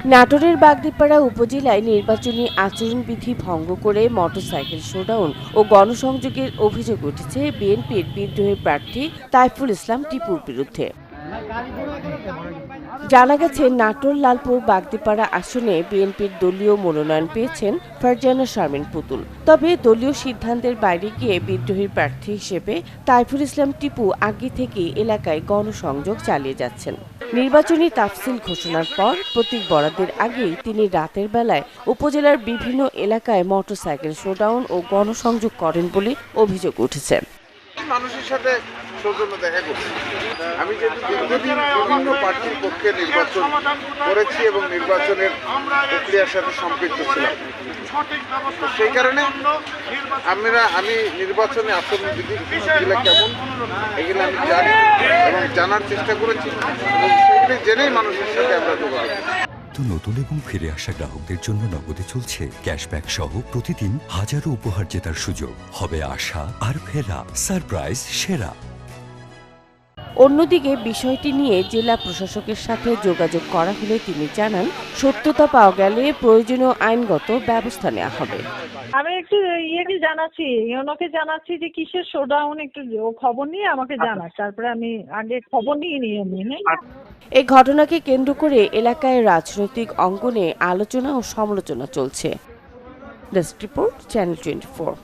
নাটোরের বাগদিপাড়া উপজেলায় নির্বাচনী আচরণবিধি ভঙ্গ করে মোটরসাইকেল শোডাউন ও গণসংযোগের অভিযোগ উঠেছে বিএনপির বিদ্রোহী প্রার্থী তাইফুল ইসলাম টিপুর বিরুদ্ধে। জানা গেছে, নাটোর লালপুর বাগদিপাড়া আসনে বিএনপির দলীয় মনোনয়ন পেয়েছেন ফারজানা শারমিন পুতুল। তবে দলীয় সিদ্ধান্তের বাইরে গিয়ে বিদ্রোহী প্রার্থী হিসেবে তাইফুল ইসলাম টিপু আগে থেকেই এলাকায় গণসংযোগ চালিয়ে যাচ্ছেন। নির্বাচনী তাফসিল ঘোষণার পর প্রতীক বরাদ্দের আগেই তিনি রাতের বেলায় উপজেলার বিভিন্ন এলাকায় মোটরসাইকেল শোডাউন ও গণসংযোগ করেন বলে অভিযোগ উঠেছে। মানুষের সাথে সৌজন্য দেখা করছি। আমি যেহেতু দীর্ঘদিন বিভিন্ন পার্টির পক্ষে নির্বাচন করেছি এবং নির্বাচনের প্রক্রিয়ার সাথে সম্পৃক্ত ছিলাম, সেই কারণে আমি নির্বাচনে আচরণবিধি কেমন এগুলো আমি জানি এবং জানার চেষ্টা করেছি এবং সেগুলি জেনেই মানুষের সাথে আমরা যোগাযোগ। নতুন এবং ফিরে আসা গ্রাহকদের জন্য নগদে চলছে ক্যাশব্যাক সহ প্রতিদিন হাজারো উপহার জেতার সুযোগ। হবে আশা আর ফেরা সারপ্রাইজ সেরা। অন্যদিকে বিষয়টি নিয়ে জেলা প্রশাসকের সাথে যোগাযোগ করা হলে তিনি জানান, সত্যতা পাওয়া গেলে প্রয়োজনীয় আইনগত ব্যবস্থা নেওয়া হবে। আমি একটু ইউনোকে জানাচ্ছি যে কিসের শোডাউন, একটু খবর নিয়ে আমাকে জানাস, তারপরে আমি আগে খবর নিয়ে নিই। এই ঘটনাকে কেন্দ্র করে এলাকায় রাজনৈতিক অঙ্গনে আলোচনা ও সমালোচনা চলছে। Desk report, channel 24।